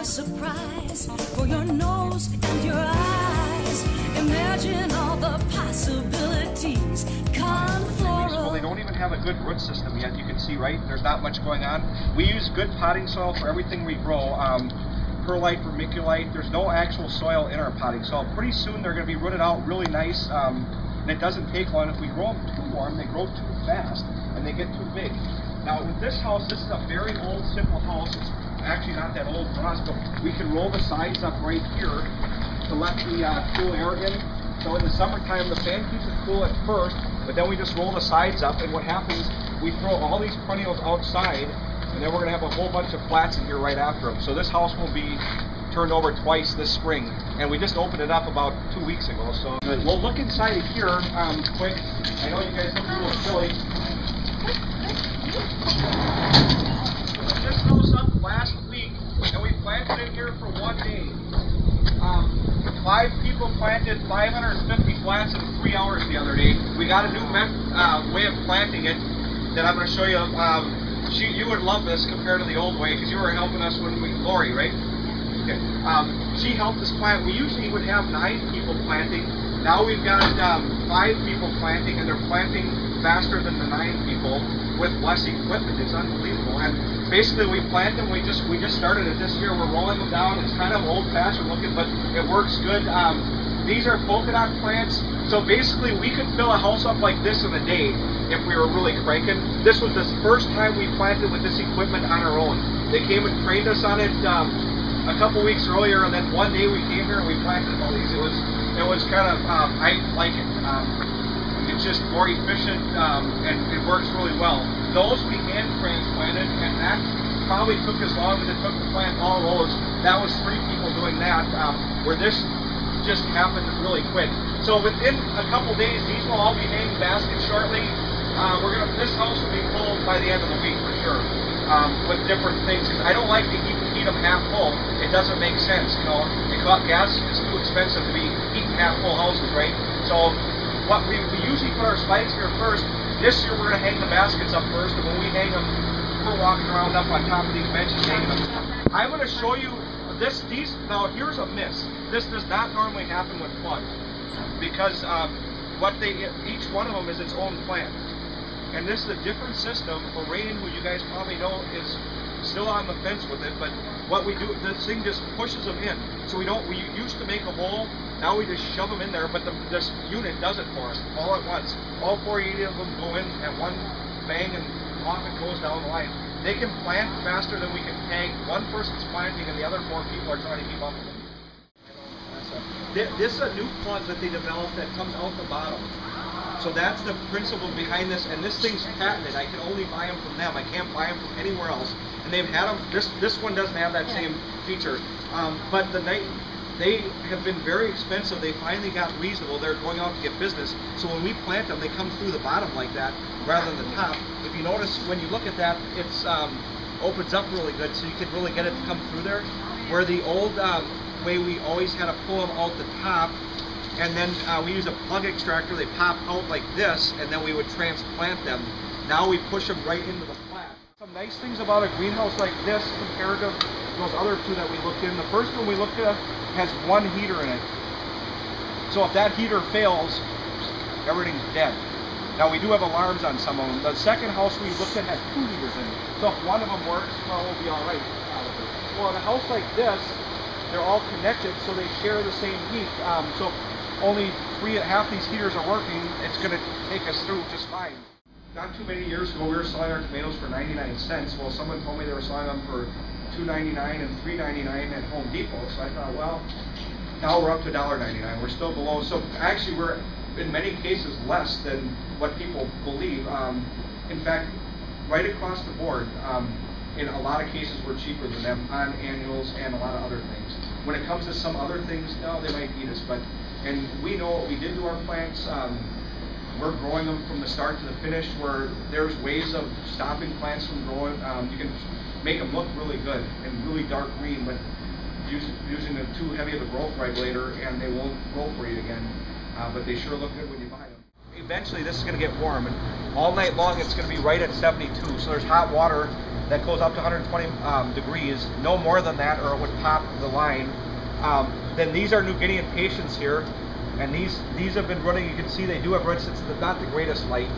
surprise for your nose and your eyes. Imagine all the possibilities. Caan Floral. Well, they don't even have a good root system yet. You can see, right? There's not much going on. We use good potting soil for everything we grow. Perlite, vermiculite. There's no actual soil in our potting soil. Pretty soon they're going to be rooted out really nice, and it doesn't take long. If we grow them too warm, they grow too fast and they get too big. Now with this house, this is a very old, simple house. It's actually not that old for us, but we can roll the sides up right here to let the cool air in. So in the summertime, the fan keeps it cool at first, but then we just roll the sides up, and what happens, we throw all these perennials outside, and then we're going to have a whole bunch of flats in here right after them. So this house will be turned over twice this spring, and we just opened it up about 2 weeks ago. So we'll look inside of here quick. I know you guys look a little silly. This house up last week, and we planted it here for 1 day. 5 people planted 550 flats in 3 hours the other day. We got a new way of planting it that I'm going to show you. You would love this compared to the old way, because you were helping us when Lori, right? Okay. She helped us plant. We usually would have 9 people planting. Now we've got 5 people planting, and they're planting faster than the 9 people with less equipment. It's unbelievable. And basically, we plant them. We just started it this year. We're rolling them down. It's kind of old-fashioned looking, but it works good. These are polka dot plants. So basically, we could fill a house up like this in a day if we were really cranking. This was the first time we planted with this equipment on our own. They came and trained us on it a couple weeks earlier, and then one day we came here and we planted all these. It was kind of I like it. It's just more efficient, and it works really well. Those we hand transplanted, and that probably took as long as it took to plant all those. That was 3 people doing that, where this just happened really quick. So within a couple days, these will all be hanging baskets shortly. This house will be full by the end of the week for sure, with different things. Because I don't like to heat them half full. It doesn't make sense, you know. Gas is too expensive to be heating half full houses, right? So what we usually put our spikes here first. This year we're going to hang the baskets up first, and when we hang them, we're walking around up on top of these benches hanging them. I'm going to show you these. Now here's a miss. This does not normally happen with plug, because each one of them is its own plant. And this is a different system. Lorraine, who you guys probably know, is still on the fence with it, but what we do, this thing just pushes them in. So we used to make a hole, now we just shove them in there, but this unit does it for us all at once. All 480 of them go in at one bang, and off it goes down the line. They can plant faster than we can tag. One person's planting and the other 4 people are trying to keep up with them. This is a new plug that they developed that comes out the bottom. So that's the principle behind this, and this thing's patented. I can only buy them from them. I can't buy them from anywhere else. And they've had them. This one doesn't have that same feature, but they have been very expensive. They finally got reasonable. They're going out to get business. So when we plant them, they come through the bottom like that rather than the top. If you notice, when you look at that, it's opens up really good, so you can really get it to come through there. Where the old way, we always had to pull them out the top, and then we use a plug extractor. They pop out like this, and then we would transplant them. Now we push them right into the flat. Some nice things about a greenhouse like this compared to those other 2 that we looked in. The first one we looked at has 1 heater in it. So if that heater fails, everything's dead. Now we do have alarms on some of them. The second house we looked at had 2 heaters in it. So if one of them works, well, we'll be all right. Well, in a house like this, they're all connected, so they share the same heat. So only half these heaters are working. It's going to take us through just fine. Not too many years ago, we were selling our tomatoes for 99 cents. Well, someone told me they were selling them for $2.99 and $3.99 at Home Depot. So I thought, well, now we're up to $1.99. We're still below. So actually, we're in many cases less than what people believe. In fact, right across the board, in a lot of cases, we're cheaper than them on annuals and a lot of other things. When it comes to some other things, no, they might beat us. And we know what we did to our plants. We're growing them from the start to the finish, where there's ways of stopping plants from growing. You can make them look really good and really dark green, but using them too heavy of a growth regulator, and they won't grow for you again. But they sure look good when you buy them. Eventually this is going to get warm, and all night long it's going to be right at 72, so there's hot water that goes up to 120 degrees, no more than that or it would pop the line. Then these are New Guinean patience here, and these have been running. You can see they do have roots. It's not the greatest light,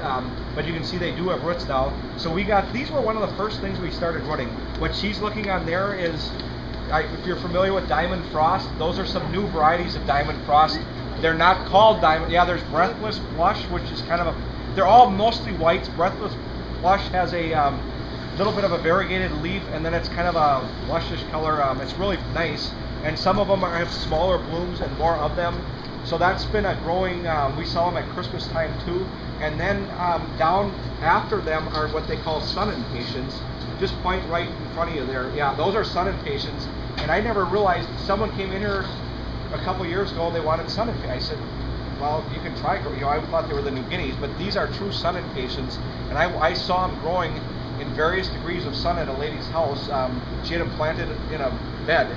but you can see they do have roots now. So these were one of the first things we started running. What she's looking on there is, if you're familiar with Diamond Frost, those are some new varieties of Diamond Frost. They're not called Diamond. Yeah, there's Breathless Blush, which is kind of they're all mostly whites. Breathless Blush has a little bit of a variegated leaf, and then it's kind of a blushish color. It's really nice, and some of them have smaller blooms and more of them. So that's been a growing, we saw them at Christmas time too. And then down after them are what they call sun impatiens. Just point right in front of you there. Yeah, those are sun impatiens. And I never realized, someone came in here a couple years ago, they wanted sun impatiens. I said, well, you can try, I thought they were the New Guineas, but these are true sun impatiens. And I saw them growing in various degrees of sun at a lady's house. She had them planted in a bed.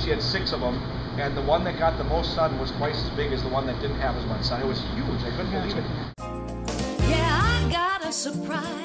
She had 6 of them. And the one that got the most sun was twice as big as the one that didn't have as much sun. It was huge. I couldn't believe it. Yeah, I got a surprise.